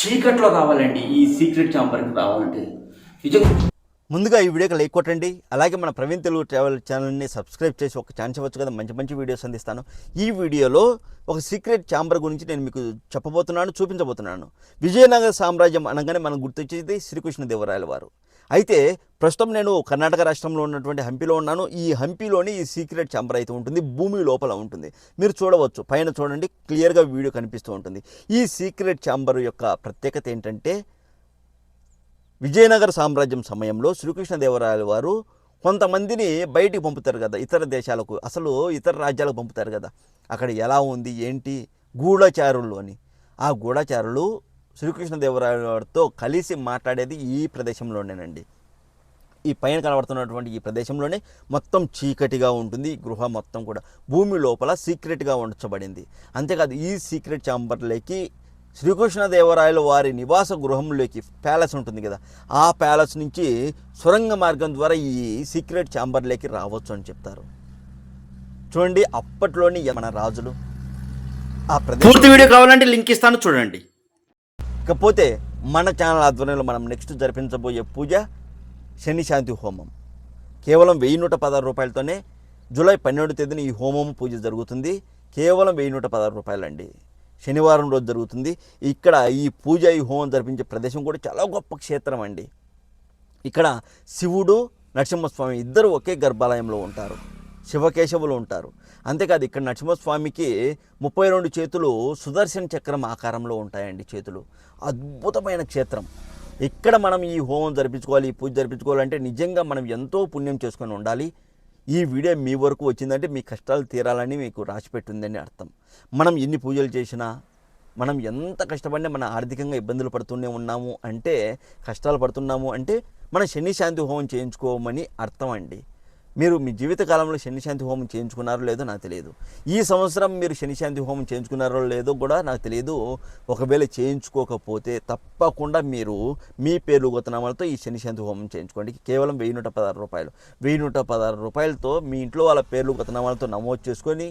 చీకట్లో రావాలండి ఈ సీక్రెట్ ఛాంబర్కి రావాలంటే నిజంగా. ముందుగా ఈ వీడియోకి లైక్ కొట్టండి. అలాగే మన ప్రవీణ్ తెలుగు ట్రావెల్ ఛానల్ని సబ్స్క్రైబ్ చేసి ఒక ఛాన్స్ ఇవ్వచ్చు కదా, మంచి మంచి వీడియోస్ అందిస్తాను. ఈ వీడియోలో ఒక సీక్రెట్ ఛాంబర్ గురించి నేను మీకు చెప్పబోతున్నాను, చూపించబోతున్నాను. విజయనగర సామ్రాజ్యం అనగానే మనకు గుర్తొచ్చేది శ్రీకృష్ణదేవరాయల వారు. అయితే ప్రస్తుతం నేను కర్ణాటక రాష్ట్రంలో ఉన్నటువంటి హంపిలో ఉన్నాను. ఈ హంపిలోని ఈ సీక్రెట్ ఛాంబర్ అయితే ఉంటుంది, భూమి లోపల ఉంటుంది. మీరు చూడవచ్చు, పైన చూడండి, క్లియర్గా వీడియో కనిపిస్తూ ఉంటుంది. ఈ సీక్రెట్ ఛాంబర్ యొక్క ప్రత్యేకత ఏంటంటే, విజయనగర సామ్రాజ్యం సమయంలో శ్రీకృష్ణదేవరాయల వారు కొంతమందిని బయటికి పంపుతారు కదా, ఇతర దేశాలకు, అసలు ఇతర రాజ్యాలకు పంపుతారు కదా. అక్కడ ఎలా ఉంది ఏంటి, గూఢచారులు అని. ఆ గూఢచారులు శ్రీకృష్ణదేవరాయల వారితో కలిసి మాట్లాడేది ఈ ప్రదేశంలోనేనండి. ఈ పైన కనబడుతున్నటువంటి ఈ ప్రదేశంలోనే మొత్తం చీకటిగా ఉంటుంది. ఈ గృహ మొత్తం కూడా భూమి లోపల సీక్రెట్గా ఉంచబడింది. అంతేకాదు, ఈ సీక్రెట్ ఛాంబర్లోకి శ్రీకృష్ణదేవరాయల వారి నివాస గృహంలోకి ప్యాలెస్ ఉంటుంది కదా, ఆ ప్యాలెస్ నుంచి సొరంగ మార్గం ద్వారా ఈ సీక్రెట్ ఛాంబర్లోకి రావచ్చు అని చెప్తారు. చూడండి, అప్పట్లోని మన రాజులు ఆ ప్రదేశం. పూర్తి వీడియో కావాలంటే లింక్ ఇస్తాను, చూడండి. ఇకపోతే మన ఛానల్ ఆధ్వర్యంలో మనం నెక్స్ట్ జరిపించబోయే పూజ శని శాంతి హోమం. కేవలం 1116 రూపాయలతోనే జూలై 12వ తేదీన ఈ హోమం పూజ జరుగుతుంది. కేవలం 1116 రూపాయలండి. శనివారం రోజు జరుగుతుంది. ఇక్కడ ఈ పూజ, ఈ హోమం జరిపించే ప్రదేశం కూడా చాలా గొప్ప క్షేత్రం అండి. ఇక్కడ శివుడు, నరసింహస్వామి ఇద్దరు ఒకే గర్భాలయంలో ఉంటారు, శివకేశవులు ఉంటారు. అంతేకాదు, ఇక్కడ నరసింహస్వామికి 32 చేతులు సుదర్శన చక్రం ఆకారంలో ఉంటాయండి చేతులు. అద్భుతమైన క్షేత్రం. ఇక్కడ మనం ఈ హోమం జరిపించుకోవాలి, ఈ పూజ జరిపించుకోవాలంటే నిజంగా మనం ఎంతో పుణ్యం చేసుకొని ఉండాలి. ఈ వీడియో మీ వరకు వచ్చిందంటే మీ కష్టాలు తీరాలని మీకు రాసిపెట్టిందని అర్థం. మనం ఎన్ని పూజలు చేసినా, మనం ఎంత కష్టపడినా మన ఆర్థికంగా ఇబ్బందులు పడుతూనే ఉన్నాము అంటే, కష్టాలు పడుతున్నాము అంటే మనం శని శాంతి హోమం చేయించుకోమని అర్థం అండి. మీరు మీ జీవితకాలంలో శని శాంతి హోమం చేయించుకున్నారో లేదో నాకు తెలియదు. ఈ సంవత్సరం మీరు శని శాంతి హోమం చేయించుకున్నారో లేదో కూడా నాకు తెలియదు. ఒకవేళ చేయించుకోకపోతే తప్పకుండా మీరు మీ పేర్లు గోతనామాలతో ఈ శని శాంతి హోమం చేయించుకోండి. కేవలం 1116 రూపాయలు. 1116 రూపాయలతో మీ ఇంట్లో వాళ్ళ పేర్లు గోతనామాలతో నమోదు చేసుకొని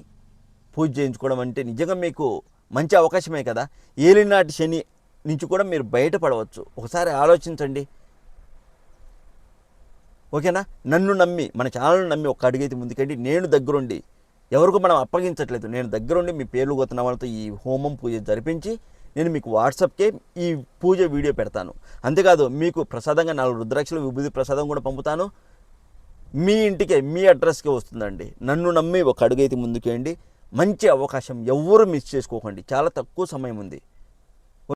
పూజ చేయించుకోవడం అంటే నిజంగా మీకు మంచి అవకాశమే కదా. ఏలినాటి శని నుంచి కూడా మీరు బయటపడవచ్చు. ఒకసారి ఆలోచించండి, ఓకేనా? నన్ను నమ్మి, మన ఛానల్ని నమ్మి ఒక్క అడుగైతే ముందుకండి. నేను దగ్గరుండి, ఎవరికి మనం అప్పగించట్లేదు, నేను దగ్గరుండి మీ పేర్లు గోతనామాలతో ఈ హోమం పూజ జరిపించి నేను మీకు వాట్సాప్కే ఈ పూజ వీడియో పెడతాను. అంతేకాదు, మీకు ప్రసాదంగా 4 రుద్రాక్షలు విభూతి ప్రసాదం కూడా పంపుతాను. మీ ఇంటికే, మీ అడ్రస్కే వస్తుందండి. నన్ను నమ్మి ఒక అడుగైతే ముందుకేయండి. మంచి అవకాశం, ఎవ్వరూ మిస్ చేసుకోకండి. చాలా తక్కువ సమయం ఉంది.